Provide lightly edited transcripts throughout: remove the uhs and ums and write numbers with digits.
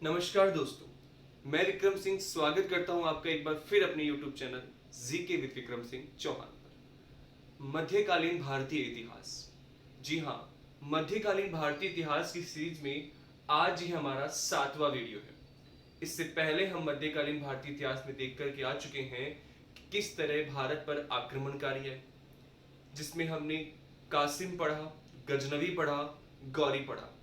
नमस्कार दोस्तों, मैं विक्रम सिंह स्वागत करता हूं आपका एक बार फिर अपने YouTube channel GK with Vikram Singh Chauhan पर। मध्यकालीन भारतीय इतिहास। जी हाँ, मध्यकालीन भारतीय इतिहास की सीरीज में आज ही हमारा 7वां वीडियो है। इससे पहले हम मध्यकालीन भारतीय इतिहास में देख करके आ चुके हैं कि किस तरह भारत पर आक्रमणकारी है, जिसमें हमने कासिम पढ़ा, गजनवी पढ़ा, गौरी पढ़ा।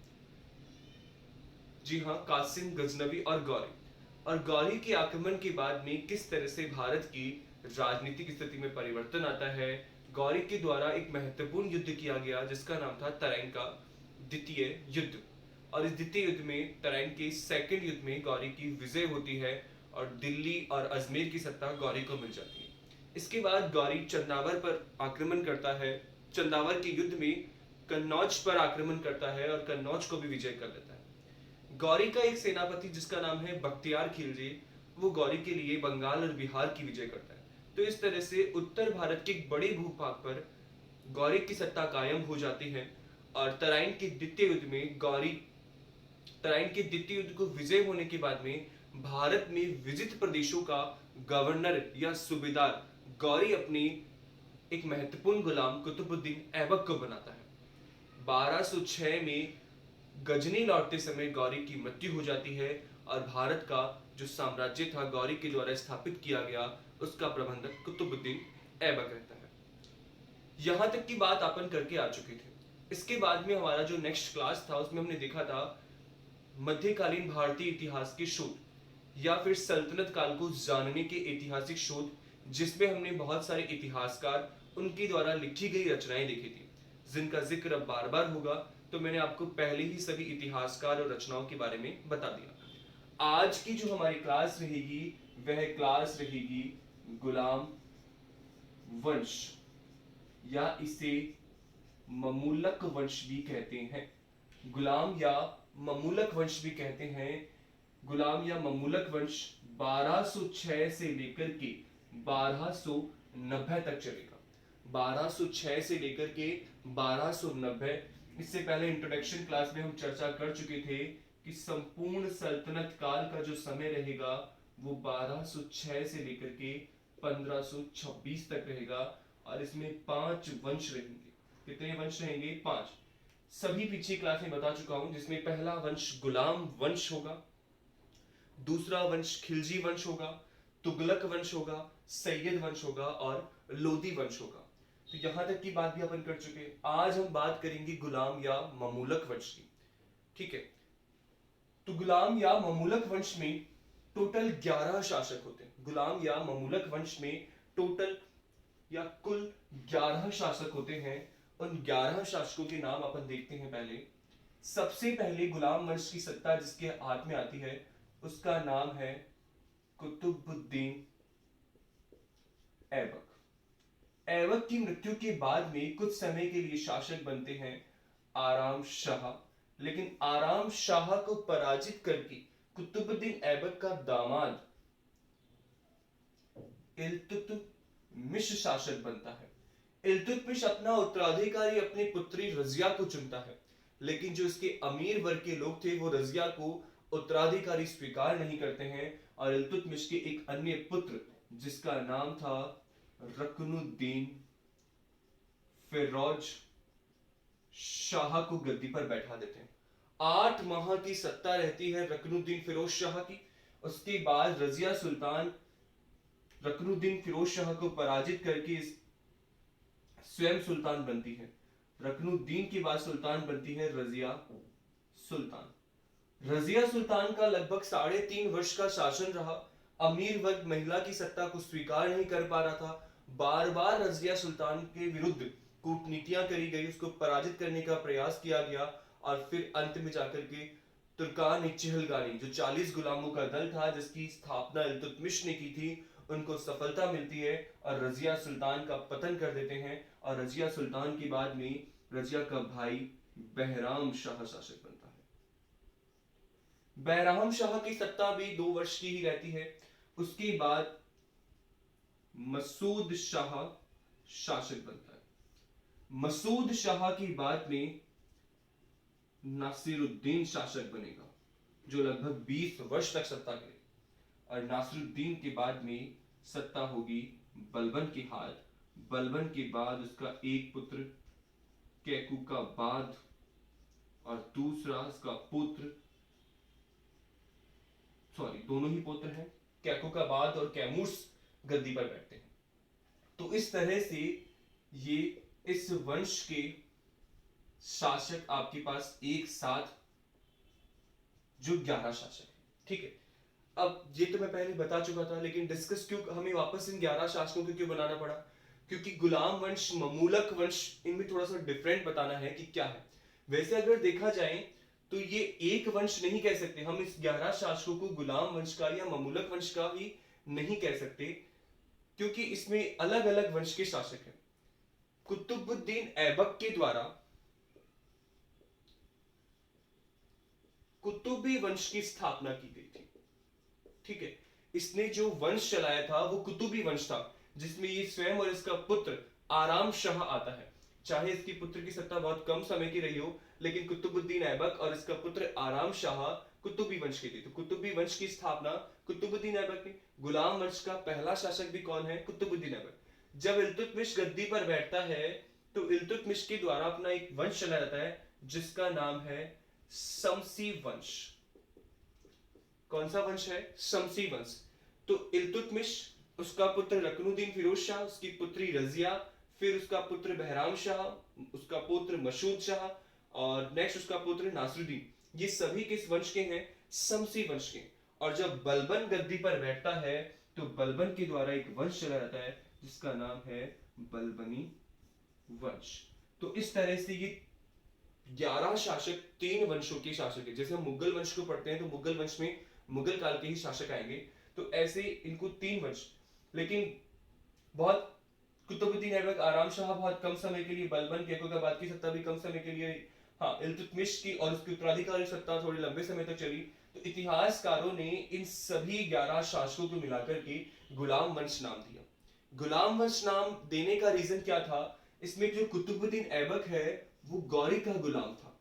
जी हाँ, कासिम, गजनवी और गौरी। और गौरी के आक्रमण के बाद में किस तरह से भारत की राजनीतिक स्थिति में परिवर्तन आता है। गौरी के द्वारा एक महत्वपूर्ण युद्ध किया गया जिसका नाम था तराइन का द्वितीय युद्ध। और इस द्वितीय युद्ध में, तराइन के सेकंड युद्ध में, गौरी की विजय होती है और दिल्ली और अजमेर की सत्ता गौरी को मिल जाती है। इसके बाद गौरी चंदावर पर आक्रमण करता है। चंदावर के युद्ध में कन्नौज पर आक्रमण करता है और कन्नौज को भी विजय कर लेता है। गौरी का एक सेनापति जिसका नाम है बख्तियार खिलजी, वो गौरी के लिए बंगाल और बिहार की विजय करता है। तो इस तरह से उत्तर भारत के एक बड़े भूभाग पर गौरी की सत्ता कायम हो जाती है। और तराइन के द्वितीय युद्ध में तराइन के द्वितीय युद्ध को विजय होने के बाद में भारत में विजित प्रदेशों का गवर्नर या सूबेदार गौरी अपनी एक महत्वपूर्ण गुलाम कुतुबुद्दीन ऐबक को बनाता है। 1206 में गजनी लौटते समय गौरी की मृत्यु हो जाती है और भारत का जो साम्राज्य था गौरी के द्वारा स्थापित किया गया, उसका प्रबंधक कुतुबुद्दीन ऐबक रहता है। यहां तक की बात अपन करके आ चुके थे। इसके बाद में हमारा जो नेक्स्ट क्लास था उसमें हमने देखा था मध्यकालीन भारतीय इतिहास के शोध या फिर सल्तनत काल को जानने के ऐतिहासिक शोध, जिसमें हमने बहुत सारे इतिहासकार, उनके द्वारा लिखी गई रचनाएं देखी थी, जिनका जिक्र अब बार बार होगा। तो मैंने आपको पहले ही सभी इतिहासकार और रचनाओं के बारे में बता दिया। आज की जो हमारी क्लास रहेगी वह क्लास रहेगी गुलाम वंश, या इसे ममूलक वंश भी कहते हैं। गुलाम या ममूलक वंश भी कहते हैं। गुलाम या ममूलक वंश 1206 से लेकर के 1290 तक चलेगा। 1206 से लेकर के 1290। इससे पहले इंट्रोडक्शन क्लास में हम चर्चा कर चुके थे कि संपूर्ण सल्तनत काल का जो समय रहेगा वो 1206 से लेकर के 1526 तक रहेगा। और इसमें 5 वंश रहेंगे। कितने वंश रहेंगे? 5। सभी पिछली क्लास में बता चुका हूं, जिसमें पहला वंश गुलाम वंश होगा, दूसरा वंश खिलजी वंश होगा, तुगलक वंश होगा, सैयद वंश होगा और लोदी वंश होगा। तो यहां तक की बात भी अपन कर चुके हैं। आज हम बात करेंगे गुलाम या ममूलक वंश की। ठीक है, तो गुलाम या ममूलक वंश में टोटल 11 शासक होते हैं। गुलाम या ममूलक वंश में टोटल या कुल 11 शासक होते हैं। उन 11 शासकों के नाम अपन देखते हैं। पहले, सबसे पहले गुलाम वंश की सत्ता जिसके हाथ में आती है उसका नाम है कुतुबुद्दीन ऐबक। ऐबक की मृत्यु के बाद में कुछ समय के लिए शासक बनते हैं आराम शाह। लेकिन आराम शाह को पराजित करके कुतुबुद्दीन ऐबक का दामाद इल्तुतमिश शासक बनता है। इल्तुतमिश अपना उत्तराधिकारी अपनी पुत्री रजिया को चुनता है, लेकिन जो इसके अमीर वर्ग के लोग थे वो रजिया को उत्तराधिकारी स्वीकार नहीं करते हैं। और इल्तुतमिश के एक अन्य पुत्र जिसका नाम था रकनुद्दीन फिरोज शाह को गद्दी पर बैठा देते हैं। 8 माह की सत्ता रहती है रकनुद्दीन फिरोज शाह की। उसके बाद रजिया सुल्तान रकनुद्दीन फिरोज शाह को पराजित करके स्वयं सुल्तान बनती है। रकनुद्दीन के बाद सुल्तान बनती है रजिया सुल्तान। रजिया सुल्तान का लगभग 3.5 वर्ष का शासन रहा। अमीर वर्ग महिला की सत्ता को स्वीकार नहीं कर पा रहा था। बार बार रजिया सुल्तान के विरुद्ध कूटनीतियां करी गई, उसको पराजित करने का प्रयास किया गया। और फिर अंत में जाकर के तुर्कान चहलगानी, जो 40 गुलामों का दल था जिसकी स्थापना इल्तुतमिश ने की थी, उनको सफलता मिलती है और रजिया सुल्तान का पतन कर देते हैं। और रजिया सुल्तान के बाद में रजिया का भाई बहराम शाह शासक बनता है। बहराम शाह की सत्ता भी 2 वर्ष की ही रहती है। उसके बाद मसूद शाह शासक बनता है। मसूद शाह की बाद में नासिरुद्दीन शासक बनेगा। जो लगभग 20 वर्ष तक सत्ता करे। और नासिरुद्दीन के बाद में सत्ता होगी बलबन के हाथ। बलबन के बाद उसका एक पुत्र कैकुकाबाद और दूसरा उसका पुत्र, सॉरी दोनों ही पुत्र हैं, कैकुकाबाद और कैमूस गद्दी पर बैठते हैं। तो इस तरह से ये इस वंश के शासक आपके पास एक साथ जो 11 शासक है, ठीक है। अब ये तो मैं पहले बता चुका था, लेकिन डिस्कस क्यों हमें वापस इन 11 शासकों को क्यों बनाना पड़ा? क्योंकि गुलाम वंश, ममूलक वंश, इनमें थोड़ा सा डिफरेंट बताना है कि क्या है। वैसे अगर देखा जाए तो ये एक वंश नहीं कह सकते हम, इस 11 शासकों को गुलाम वंश का या ममूलक वंश का भी नहीं कह सकते, क्योंकि इसमें अलग अलग वंश के शासक हैं। कुतुबुद्दीन ऐबक के द्वारा कुतुबी वंश की स्थापना की गई थी, ठीक है। इसने जो वंश चलाया था वो कुतुबी वंश था, जिसमें ये स्वयं और इसका पुत्र आराम शाह आता है। चाहे इसकी पुत्र की सत्ता बहुत कम समय की रही हो, लेकिन कुतुबुद्दीन ऐबक और इसका पुत्र आराम शाह कुतुबी वंश के थे। तो कुतुबी वंश की स्थापना कुतुबुद्दीन ऐबक ने। गुलाम वंश का पहला शासक भी कौन है? कुतुबुद्दीन ऐबक। जब इल्तुतमिश गद्दी पर बैठता है तो इल्तुतमिश के द्वारा अपना एक वंश चला जाता है जिसका नाम है शमसी वंश। कौन सा वंश है? शमसी वंश। तो इल्तुतमिश, उसका पुत्र रकनुद्दीन फिरोज शाह, उसकी पुत्री रजिया, फिर उसका पुत्र बहराम शाह, उसका पुत्र मशूद शाह और नेक्स्ट उसका पुत्र नासिरुद्दीन, ये सभी किस वंश के हैं? शमसी वंश के। और जब बलबन गद्दी पर बैठता है तो बलबन के द्वारा एक वंश चला जाता है जिसका नाम है बलबनी वंश। तो इस तरह से ये 11 शासक 3 वंशों के शासक है। जैसे हम मुगल वंश को पढ़ते हैं तो मुगल वंश में मुगल काल के ही शासक आएंगे, तो ऐसे इनको 3 वंश। लेकिन बहुत कुतुबुद्दीन ऐबक, आराम शाह बहुत कम समय के लिए, बलबन कैकुकाबाद की सत्ता भी कम समय के लिए, हाँ इल्तुतमिश की और उसकी उत्तराधिकारी सत्ता थोड़ी लंबे समय तक चली। तो इतिहासकारों ने इन सभी 11 शासकों को मिलाकर के गुलाम वंश नाम दिया। गुलाम वंश नाम देने का रीजन क्या था? इसमें जो कुतुबुद्दीन ऐबक है वो गौरी का गुलाम था,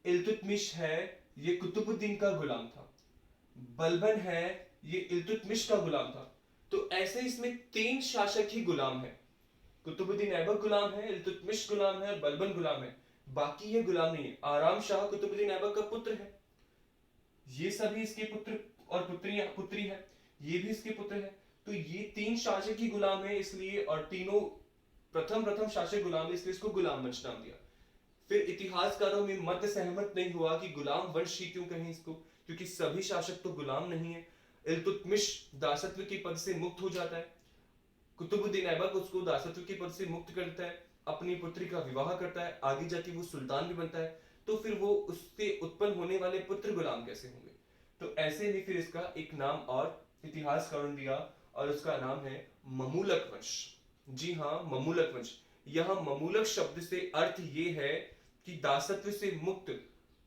इल्तुतमिश है ये कुतुबुद्दीन का गुलाम था, बलबन है ये इल्तुतमिश का गुलाम था। तो ऐसे इसमें 3 शासक ही गुलाम है। कुतुबुद्दीन ऐबक गुलाम है, इल्तुतमिश गुलाम है और बलबन गुलाम है। बाकी ये गुलाम नहीं है। आराम शाह कुतुबुद्दीन ऐबक का पुत्र है, ये सभी इसके पुत्र और पुत्रियां, पुत्री है, ये भी इसके पुत्र है। तो ये 3 शासक ही गुलाम है इसलिए, और तीनों प्रथम शासक गुलाम है इसलिए इसको गुलाम वंश नाम दिया। फिर इतिहासकारों में मत सहमत नहीं हुआ कि गुलाम वंश ही क्यों कहें इसको, क्योंकि सभी शासक तो गुलाम नहीं है। इल्तुतमिश दासत्व के पद से मुक्त हो जाता है, कुतुबुद्दीन ऐबक उसको दासत्व के पद से मुक्त करता है, अपनी पुत्री का विवाह करता है, आगे जाके वो सुल्तान भी बनता है। तो फिर वो उससे उत्पन्न होने वाले पुत्र गुलाम कैसे होंगे? तो ऐसे में फिर इसका एक नाम और इतिहासकारों ने दिया और उसका नाम है ममूलक वंश। जी हाँ, ममूलक वंश। यह ममूलक शब्द से अर्थ ये है कि दासत्व से मुक्त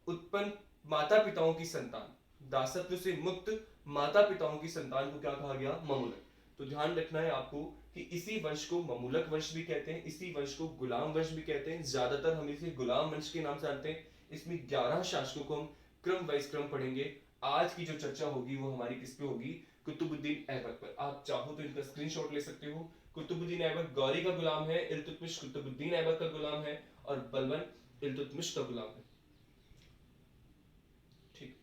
उत्पन्न माता पिताओं की संतान, दासत्व से मुक्त माता पिताओं की संतान को क्या कहा गया? ममूलक। तो ध्यान रखना है आपको कि इसी वंश को ममूलक वंश भी कहते हैं, इसी वंश को गुलाम वंश भी कहते हैं। ज्यादातर हम इसे गुलाम वंश के नाम से जानते हैं। इसमें 11 शासकों को हम क्रम वाइज क्रम पढ़ेंगे। आज की जो चर्चा होगी वो हमारी किस पे होगी? कुतुबुद्दीन ऐबक पर। आप चाहो तो इनका स्क्रीनशॉट ले सकते हो। कुतुबुद्दीन ऐबक गौरी का गुलाम है, इल्तुतमिश कुतुबुद्दीन ऐबक का गुलाम है और बलबन इल्तुतमिश का गुलाम है, ठीक।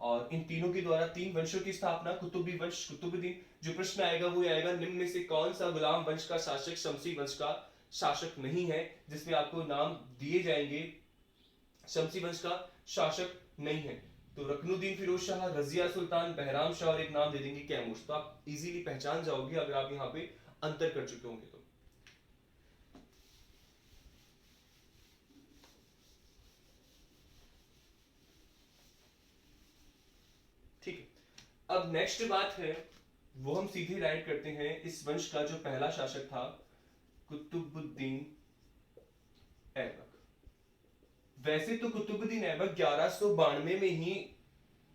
और इन तीनों के द्वारा 3 वंशों की स्थापना, कुतुबी वंश, कुतुबुद्दीन। जो प्रश्न आएगा वो आएगा निम्न में से कौन सा गुलाम वंश का शासक शमसी वंश का शासक नहीं है? जिसमें आपको नाम दिए जाएंगे, शमसी वंश का शासक नहीं है। तो रकनुद्दीन फिरोज शाह, रजिया सुल्तान, बहराम शाह और एक नाम दे देंगे कैमूर। तो आप इजीली पहचान जाओगे अगर आप यहाँ पे अंतर कर चुके होंगे तो। ठीक है, अब नेक्स्ट बात है वो हम सीधे राइट करते हैं। इस वंश का जो पहला शासक था कुतुबुद्दीन ऐबक। वैसे तो कुतुबुद्दीन ऐबक 1192 में ही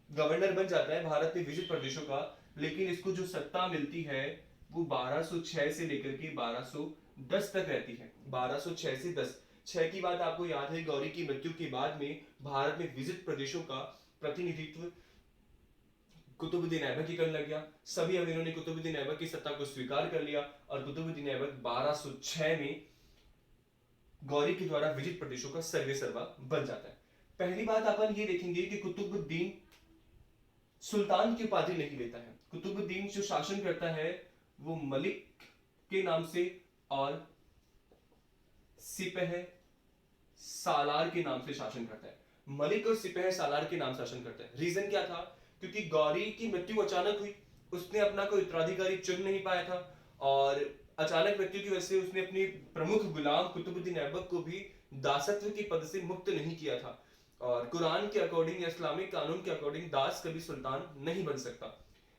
गवर्नर बन जाता है भारत में विविध प्रदेशों का, लेकिन इसको जो सत्ता मिलती है वो 1206 से लेकर के 1210 तक रहती है। 1206 से 10, 6 की बात आपको याद है, गौरी की मृत्यु के बाद में भारत में विविध प्रदेशों का प्रतिनिधित्व कुतुबुद्दीन ऐबक ही करने लग गया। सभी अमीरों ने कुतुबुद्दीन ऐबक की सत्ता को स्वीकार कर लिया और कुतुबुद्दीन ऐबक 1206 में गौरी के द्वारा विजित प्रदेशों का सर्वे सर्वा बन जाता है। पहली बात अपन ये देखेंगे कि कुतुबुद्दीन सुल्तान की उपाधि नहीं लेता है। कुतुबुद्दीन जो शासन करता है वो मलिक के नाम से और सिपह सालार के नाम से शासन करता है। मलिक और सिपह सालार के नाम शासन करता है। रीजन क्या था? क्योंकि गौरी की मृत्यु अचानक हुई, उसने अपना कोई उत्तराधिकारी चुन नहीं पाया था और अचानक मृत्यु की वजह से उसने अपनी प्रमुख गुलाम कुतुबुद्दीन ऐबक को भी दासत्व के पद से मुक्त नहीं किया था। और कुरान के अकॉर्डिंग या इस्लामिक कानून के अकॉर्डिंग दास कभी सुल्तान नहीं बन सकता।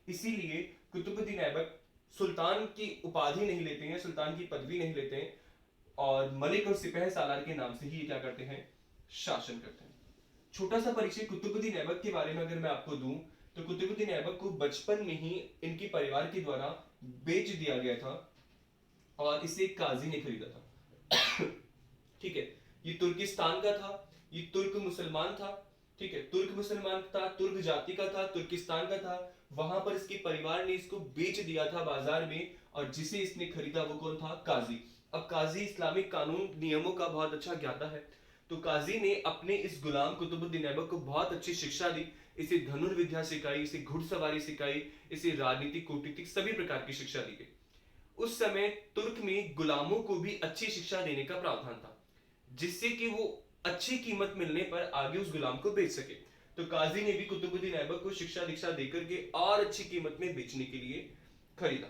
इसीलिए कुतुबुद्दीन ऐबक सुल्तान की उपाधि नहीं लेते हैं, सुल्तान की पदवी नहीं लेते हैं और मलिक और सिपह सालार के नाम से ही क्या करते हैं? शासन करते हैं। छोटा सा परिचय कुतुबुद्दीन ऐबक के बारे में अगर मैं आपको दूं तो कुतुबुद्दीन ऐबक को बचपन में ही इनके परिवार के द्वारा बेच दिया गया था और इसे एक काजी ने खरीदा था। ठीक है, ये तुर्किस्तान का था, ये तुर्क मुसलमान था। ठीक है, तुर्क मुसलमान था, तुर्क जाति का था, तुर्किस्तान का था। वहां पर इसके परिवार ने इसको बेच दिया था बाजार में और जिसे इसने खरीदा वो कौन था? काजी। अब काजी इस्लामिक कानून नियमों का बहुत अच्छा ज्ञाता है, तो काजी ने अपने इस गुलाम कुतुबुद्दीन ऐबक को बहुत अच्छी शिक्षा दी। इसे धनुर्विद्या सिखाई, इसे घुड़सवारी सिखाई, इसे राजनीतिक कूटनीतिक सभी प्रकार की शिक्षा दी गई। उस समय तुर्क में गुलामों को भी अच्छी शिक्षा देने का प्रावधान था जिससे कि वो अच्छी कीमत मिलने पर आगे उस गुलाम को बेच सके। तो काजी ने भी कुतुबुद्दीन ऐबक को शिक्षा दीक्षा देकर के और अच्छी कीमत में बेचने के लिए खरीदा।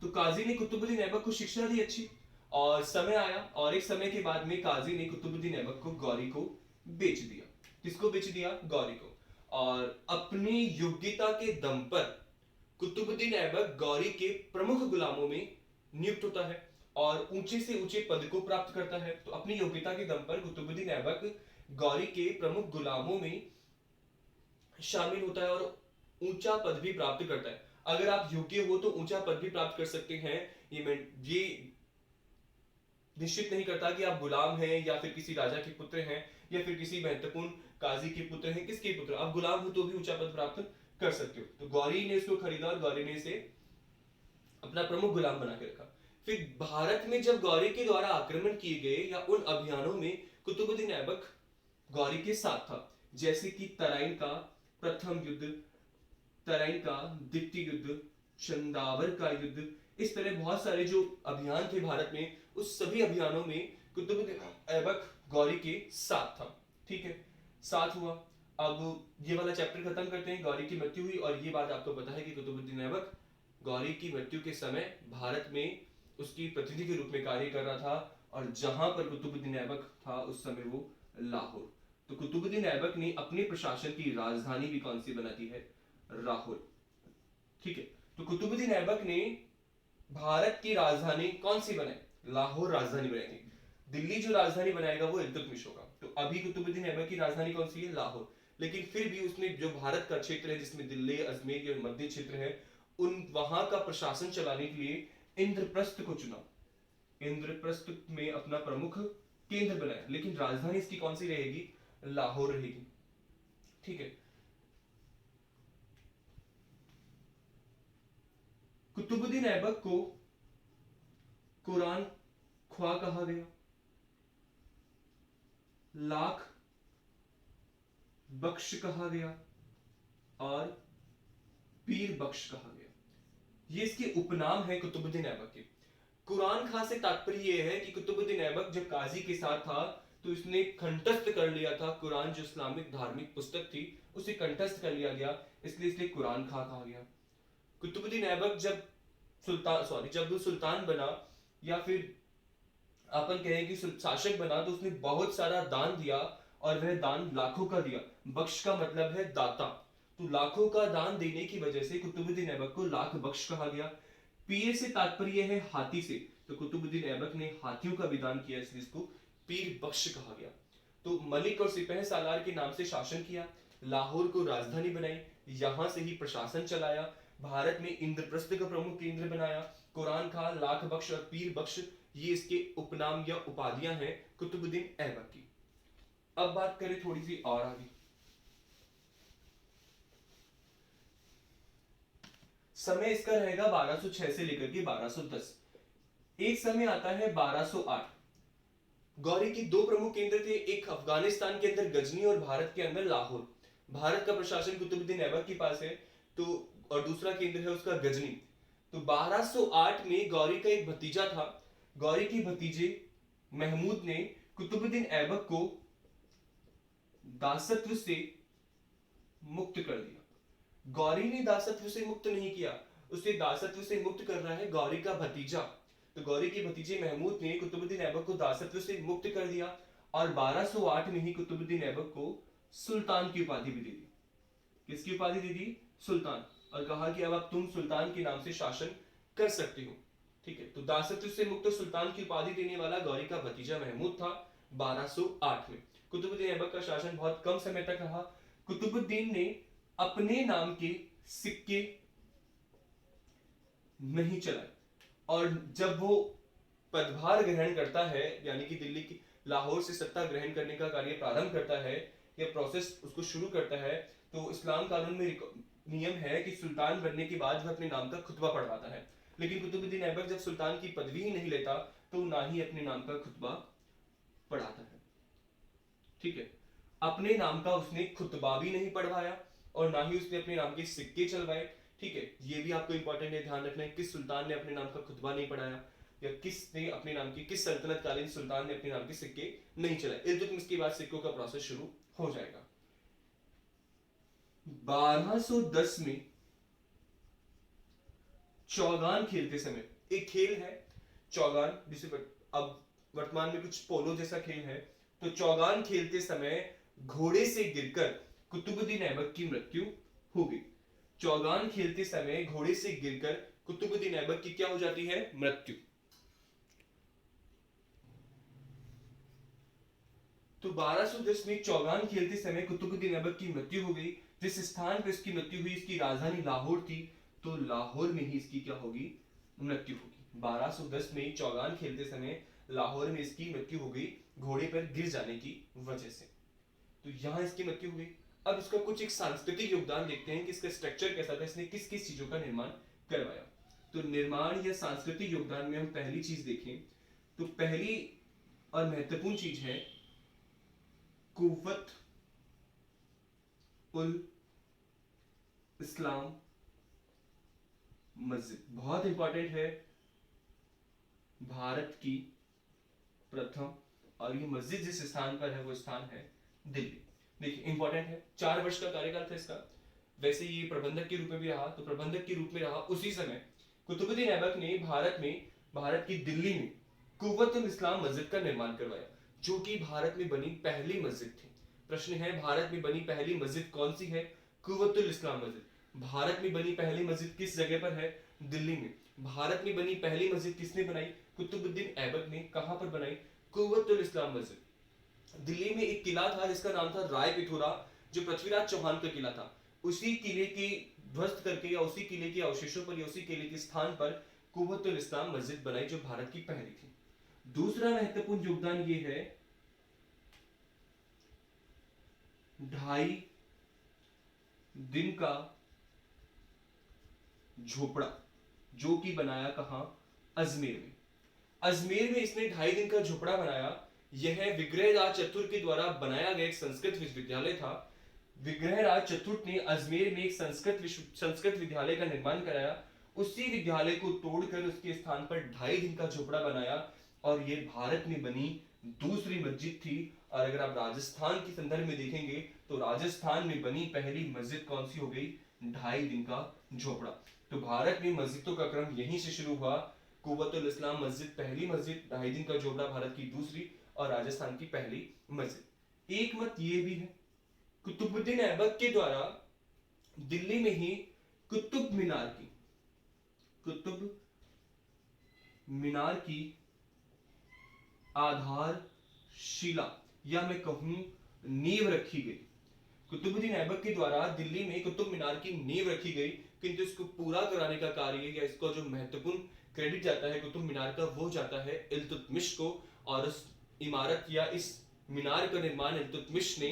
तो काजी ने कुतुबुद्दीन ऐबक को शिक्षा दी अच्छी और समय आया और एक समय के बाद में काजी ने कुतुबुद्दीन ऐबक को गौरी को बेच दिया। किसको बेच दिया? गौरी को। और अपनी योग्यता के दम पर कुतुबुद्दीन ऐबक गौरी के प्रमुख गुलामों में नियुक्त होता है और ऊंचे से ऊंचे पद को प्राप्त करता है। तो अपनी योग्यता के दम पर कुतुबुद्दीन ऐबक गौरी के प्रमुख गुलामों में शामिल होता है और ऊंचा पद भी प्राप्त करता है। अगर आप योग्य हो तो ऊंचा पद भी प्राप्त कर सकते हैं। ये निश्चित नहीं करता कि आप गुलाम हैं या फिर किसी राजा के पुत्र हैं या फिर किसी महत्वपूर्ण काजी के पुत्र हैं। किसके पुत्र? आप गुलाम हो तो भी ऊंचा पद प्राप्त कर सकते हो। तो गौरी ने इसको खरीदा और गौरी ने इसे अपना प्रमुख गुलाम बना के रखा। फिर भारत में जब गौरी के द्वारा आक्रमण किए गए या उन अभियानों में कुतुबुद्दीन ऐबक गौरी के साथ था, जैसे कि तराइन का प्रथम युद्ध, तराइन का द्वितीय युद्ध, चंदावर का युद्ध, इस तरह बहुत सारे जो अभियान थे भारत में, उस सभी अभियानों में कुतुबुद्दीन ऐबक गौरी के साथ था। ठीक है, साथ हुआ। अब ये वाला चैप्टर खत्म करते हैं। गौरी की मृत्यु हुई और ये बात आपको पता है कि कुतुबुद्दीन ऐबक गौरी की मृत्यु के समय भारत में उसकी प्रतिनिधि के रूप में कार्य कर रहा था और जहां पर कुतुबुद्दीन ऐबक था उस समय वो लाहौर। तो कुतुबुद्दीन ऐबक ने अपने प्रशासन की राजधानी भी कौन सी बना दी है? लाहौर। ठीक है, तो कुतुबुद्दीन ऐबक ने भारत की राजधानी कौन सी बनाई? लाहौर राजधानी बनाई थी। दिल्ली जो राजधानी बनाएगा वो इल्तुतमिश होगा। तो अभी कुतुबुद्दीन ऐबक की राजधानी कौन सी है? लाहौर। लेकिन फिर भी उसने जो भारत का क्षेत्र है जिसमें दिल्ली, अजमेर या मध्य क्षेत्र है, उन वहां का प्रशासन चलाने के लिए इंद्रप्रस्थ को चुना। इंद्रप्रस्थ में अपना प्रमुख केंद्र बनाया, लेकिन राजधानी इसकी कौन सी रहेगी? लाहौर रहेगी। ठीक है, कुतुबुद्दीन ऐबक को कुरान ख्वा कहा गया, लाख बख्श कहा गया और पीर बख्श कहा गया। ये इसके उपनाम है कुतुबुद्दीन ऐबक के। कुरान खां से तात्पर्य यह है कि कुतुबुद्दीन ऐबक जब काजी के साथ था तो इसने कंठस्थ कर लिया था कुरान, जो इस्लामिक धार्मिक पुस्तक थी उसे कंठस्थ कर लिया गया, इसलिए इसलिए कुरान खां कहा गया। कुतुबुद्दीन ऐबक जब वो सुल्तान बना या फिर अपन कहें कि शासक बना तो उसने बहुत सारा दान दिया और वह दान लाखों का दिया। बख्श का मतलब है दाता, तो लाखों का दान देने की वजह से कुतुबुद्दीन ऐबक को लाख बख्श कहा गया। पीर से तात्पर्य है हाथी से, तो कुतुबुद्दीन ऐबक ने हाथियों का भी दान किया इसलिए इसको पीर बख्श कहा गया। तो मलिक और सिपह सालार के नाम से शासन किया, लाहौर को राजधानी बनाई, यहां से ही प्रशासन चलाया, भारत में इंद्रप्रस्थ का प्रमुख केंद्र बनाया। कुरान खां, लाख बख्श और पीर बख्श ये इसके उपनाम या उपाधियां हैं कुतुबुद्दीन ऐबक की। अब बात करें थोड़ी सी और आगे। समय इसका रहेगा 1206 से लेकर के 1210। एक समय आता है 1208। गौरी के दो प्रमुख केंद्र थे, एक अफगानिस्तान के अंदर गजनी और भारत के अंदर लाहौर। भारत का प्रशासन कुतुबुद्दीन ऐबक के पास है, तो और दूसरा केंद्र है उसका गजनी। तो 1208 में गौरी का एक भतीजा था। गौरी के भतीजे महमूद ने कुतुबुद्दीन ऐबक को दासत्व से मुक्त कर दिया। गौरी ने दासत्व से मुक्त नहीं किया, उसे दासत्व से मुक्त कर रहा है गौरी का भतीजा। तो गौरी के भतीजे महमूद ने कुतुबुद्दीन ऐबक को दासत्व से मुक्त कर दिया और 1208 में ही कुतुबुद्दीन ऐबक को सुल्तान की उपाधि भी दे दी। किसकी उपाधि दे दी? सुल्तान। और कहा कि अब तुम सुल्तान के नाम से शासन कर सकते हो। ठीक है, तो दासत्व से मुक्त सुल्तान की उपाधि देने वाला गौरी का भतीजा महमूद था 1208 में। कुतुबुद्दीन ऐबक का शासन बहुत कम समय तक रहा। कुतुबुद्दीन ने अपने नाम के सिक्के नहीं चलाए, और जब वो पदभार ग्रहण करता है, यानी कि दिल्ली की लाहौर से सत्ता ग्रहण करने का कार्य प्रारंभ करता है, या प्रोसेस उसको शुरू करता है, तो इस्लाम कानून में नियम है कि सुल्तान बनने के बाद वह अपने नाम का खुतबा पढ़वाता है। लेकिन कुतुबुद्दीन ऐबक जब सुल्तान की पदवी ही नहीं लेता, तो ना ही अपने नाम का खुतबा पढ़ाता है। ठीक है, अपने नाम का उसने खुतबा भी नहीं पढ़वाया और ना ही उसने अपने नाम के सिक्के चलवाए। ठीक है, ये भी आपको इंपॉर्टेंट है, ध्यान रखना है किस सुल्तान ने अपने नाम का खुतबा नहीं पढ़ाया, या किसने अपने नाम की, किस सल्तनत कालीन सुल्तान ने अपने नाम के सिक्के नहीं चलाए। इल्तुतमिश के बाद सिक्कों का प्रोसेस शुरू हो जाएगा। 1210 में चौगान खेलते समय, एक खेल है चौगान, जिसे अब वर्तमान में कुछ पोलो जैसा खेल है, तो चौगान खेलते समय घोड़े से गिरकर कुतुबुद्दीन ऐबक की मृत्यु हो गई। चौगान खेलते समय घोड़े से गिरकर कुतुबुद्दीन ऐबक की क्या हो जाती है? मृत्यु। तो 1210 में चौगान खेलते समय कुतुबुद्दीन ऐबक की मृत्यु हो गई। जिस स्थान पर इसकी मृत्यु हुई, इसकी राजधानी लाहौर थी, तो लाहौर में ही इसकी क्या होगी? मृत्यु होगी। 1210 में चौगान खेलते समय लाहौर में इसकी मृत्यु हो गई, घोड़े पर गिर जाने की वजह से। तो यहां इसकी मृत्यु हो गई। अब इसका कुछ एक सांस्कृतिक योगदान देखते हैं कि इसका स्ट्रक्चर कैसा था, इसने किस किस चीजों का निर्माण करवाया। तो निर्माण या सांस्कृतिक योगदान में हम पहली चीज देखें, तो पहली और महत्वपूर्ण चीज है कुव्वत उल इस्लाम मस्जिद। बहुत इंपॉर्टेंट है, भारत की प्रथम, और ये मस्जिद जिस स्थान पर है वो स्थान है दिल्ली। देखिए इंपॉर्टेंट है, 4 वर्ष का कार्यकाल था इसका। वैसे ये प्रबंधक के रूप में भी रहा, तो प्रबंधक के रूप में रहा उसी समय कुतुबुद्दीन ऐबक ने भारत की दिल्ली में कुव्वत उल इस्लाम मस्जिद का निर्माण करवाया, जो कि भारत में बनी पहली मस्जिद थी। प्रश्न है, भारत में बनी पहली मस्जिद कौन सी है? कुव्वत उल इस्लाम मस्जिद। भारत में बनी पहली मस्जिद किस जगह पर है? दिल्ली में। भारत में बनी पहली मस्जिद किसने बनाई? कुतुबुद्दीन ऐबक ने। कहां पर बनाई? कुव्वत उल इस्लाम मस्जिद। दिल्ली में एक किला था जिसका नाम था राय पिथौरा, जो पृथ्वीराज चौहान का किला था। उसी किले की ध्वस्त करके, या उसी किले के अवशेषों पर, या उसी किले के स्थान पर कुव्वत उल इस्लाम मस्जिद बनाई, जो भारत की पहली थी। दूसरा महत्वपूर्ण योगदान ये है, 2.5 दिन का झोपड़ा, जो कि बनाया कहां? अजमेर में। अजमेर में इसने 2.5 दिन का झोपड़ा बनाया। यह विग्रहराज चतुर्थ के द्वारा बनाया गया एक संस्कृत विश्वविद्यालय था। विग्रहराज चतुर्थ ने अजमेर में एक संस्कृत विद्यालय का निर्माण कराया। उसी विद्यालय को तोड़कर उसके स्थान पर 2.5 दिन का झोपड़ा बनाया, और यह भारत में बनी दूसरी मस्जिद थी। और अगर आप राजस्थान के संदर्भ में देखेंगे, तो राजस्थान में बनी पहली मस्जिद कौन सी हो गई? 2.5 दिन का झोपड़ा। तो भारत में मस्जिदों का क्रम यहीं से शुरू हुआ। कुव्वत उल इस्लाम मस्जिद पहली मस्जिद, 2.5 दिन का झोपड़ा भारत की दूसरी, और राजस्थान की पहली मस्जिद। एक मत ये भी है, कुतुबुद्दीन ऐबक के द्वारा दिल्ली में ही कुतुब मीनार की आधारशिला, या मैं कहूं नींव रखी गई। कुतुबुद्दीन ऐबक के द्वारा दिल्ली में कुतुब मीनार की नींव रखी गई, किंतु इसको पूरा कराने का कार्य, या इसको जो महत्वपूर्ण क्रेडिट जाता है कुतुब मीनार का, वो जाता है इल्तुतमिश को। और उस इमारत या इस मीनार का निर्माण इल्तुतमिश ने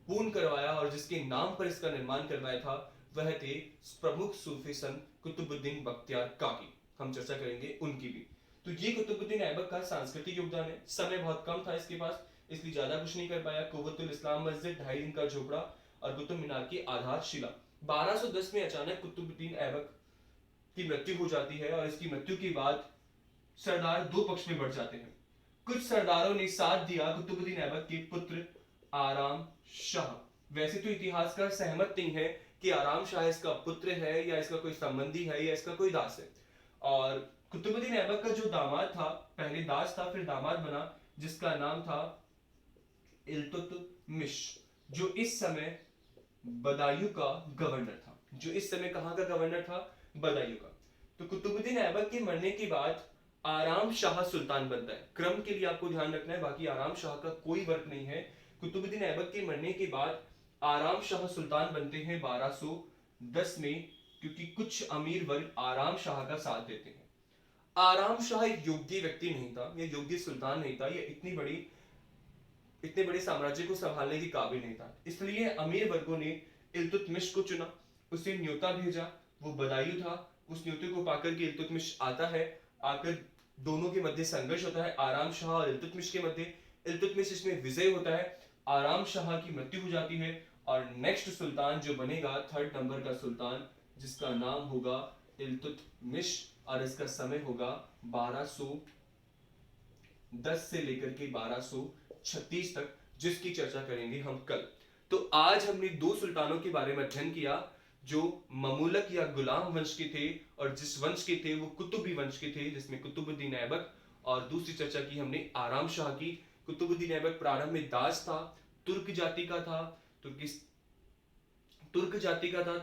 पूर्ण करवाया, और जिसके नाम पर इसका निर्माण करवाया था वह थे प्रमुख सूफी संत कुतुबुद्दीन बख्तियार काकी। हम चर्चा करेंगे उनकी भी। तो ये कुतुबुद्दीन ऐबक का सांस्कृतिक योगदान है। समय बहुत कम था इसके पास, इसलिए ज्यादा कुछ नहीं कर पाया। कुव्वतुल इस्लाम मस्जिद, 2.5 दिन का झोपड़ा और कुतुब मीनार की आधारशिला। 1210 में अचानक कुतुबुद्दीन ऐबक की मृत्यु हो जाती है और इसकी मृत्यु के बाद सरदार दो पक्ष में बढ़ जाते हैं। कुछ सरदारों ने साथ दिया कुतुबुद्दीन ऐबक के पुत्र आराम शाह। वैसे तो इतिहासकार सहमत नहीं है कि आराम शाह इसका पुत्र है या इसका कोई संबंधी है या इसका कोई दास है। और कुतुबुद्दीन ऐबक का जो दामाद था, पहले दास था फिर दामाद बना, जिसका नाम था इल्तुतमिश, जो इस समय बदायूं का गवर्नर था। जो इस समय कहां का गवर्नर था? बदायूं का। तो कुतुबुद्दीन ऐबक के मरने के बाद आराम शाह सुल्तान बनता है। क्रम के लिए आपको ध्यान रखना है, बाकी आराम शाह का कोई वर्क नहीं है। कुतुबुद्दीन ऐबक के मरने के बाद आराम शाह सुल्तान बनते हैं 1210 में, क्योंकि कुछ अमीर वर्ग आराम शाह का साथ देते हैं। आराम शाह एक योग्य व्यक्ति नहीं था, यह योग्य सुल्तान नहीं था, यह इतने बड़े साम्राज्य को संभालने के काबिल नहीं था। इसलिए अमीर वर्गों ने इल्तुतमिश को चुना, उसे न्योता भेजा। वो बदायूं था, उस न्योते को पाकर के इल्तुतमिश आता है। आकर दोनों के मध्य संघर्ष होता है, आराम शाह और इल्तुतमिश के मध्य। इल्तुतमिश इसमें विजय होता है, आराम शाह की मृत्यु हो जाती है और नेक्स्ट सुल्तान जो बनेगा 3rd नंबर का सुल्तान, जिसका नाम होगा इल्तुतमिश और इसका समय होगा 1210 से लेकर के 1236 तक, जिसकी चर्चा करेंगे हम कल। तो आज हमने दो सुल्तानों के बारे में अध्ययन किया जो ममूलक या गुलाम वंश के थे, और जिस वंश के थे वो कुतुबी वंश के थे, जिसमें कुतुबुद्दीन ऐबक। और दूसरी चर्चा की हमने आराम शाह की। कुतुबुद्दीन ऐबक प्रारंभ में दास था, तुर्क जाति का था,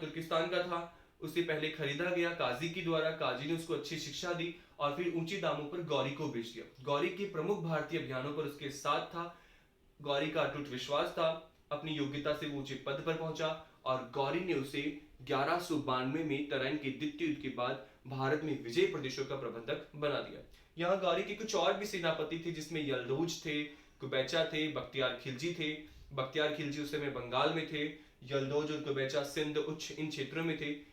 तुर्किस्तान का था। उसे पहले खरीदा गया काजी के द्वारा, काजी ने उसको अच्छी शिक्षा दी और फिर ऊंचे दामों पर गौरी को बेच दिया। गौरी के प्रमुख भारतीय अभियानों पर उसके साथ था, गौरी का अटूट विश्वास था, अपनी योग्यता से वो ऊंचे पद पर पहुंचा और गौरी ने उसे 1192 में तराइन के द्वितीय युद्ध के बाद भारत में विजय प्रदेशों का प्रबंधक बना दिया। यहाँ गौरी के कुछ और भी सेनापति थे, जिसमें यलदौज थे, कुबैचा थे, बख्तियार खिलजी थे। बख्तियार खिलजी उस समय बंगाल में थे, यलदौज और कुबैचा सिंध उच्च इन क्षेत्रों में थे।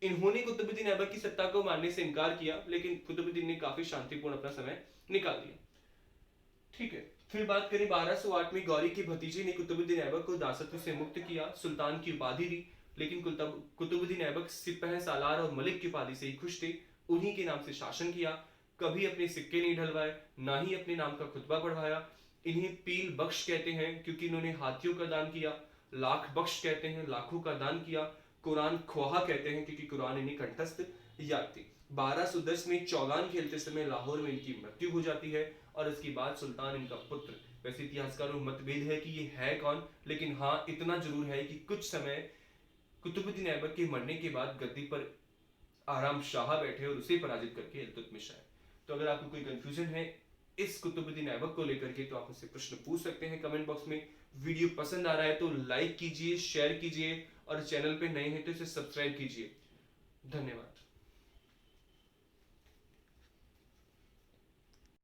इन्होंने कुतुबुद्दीन ऐबक की सत्ता को मानने से इनकार किया, लेकिन कुतुबुद्दीन ने काफी शांतिपूर्ण अपना समय निकाल दिया। ठीक है, फिर बात करें 1208 में गौरी के भतीजे ने कुतुबुद्दीन ऐबक को दासत्व से मुक्त किया, सुल्तान की उपाधि दी। लेकिन कुतुबुद्दीन ऐबक सिपह सालार और मलिक की उपाधि से ही खुश थे, उन्हीं के नाम से शासन किया। कभी अपने सिक्के नहीं ढलवाए, ना ही अपने नाम का खुतबा पढ़वाया। इन्हें पील बख्श कहते हैं क्योंकि इन्होंने हाथियों का दान किया। लाख बख्श कहते हैं, लाखों का दान किया। कुरान ख्वाहा कहते हैं क्योंकि कुरान इन्हें कंठस्थ याद थी। 1210 में चौगान खेलते समय लाहौर में इनकी मृत्यु हो जाती है और इसके बाद सुल्तान इनका पुत्र। वैसे इतिहासकारों में मतभेद है कि ये है कौन, लेकिन हाँ इतना जरूर है कि कुछ समय कुतुबुद्दीन ऐबक के मरने के बाद गद्दी पर आराम शाह बैठे और उसे पराजित करके इल्तुतमिश आए। तो अगर आपको कोई कंफ्यूजन है इस कुतुबुद्दीन ऐबक को लेकर के तो आप मुझसे प्रश्न पूछ सकते हैं कमेंट बॉक्स में। वीडियो पसंद आ रहा है तो लाइक कीजिए, शेयर कीजिए और चैनल पे नए हैं तो इसे सब्सक्राइब कीजिए। धन्यवाद।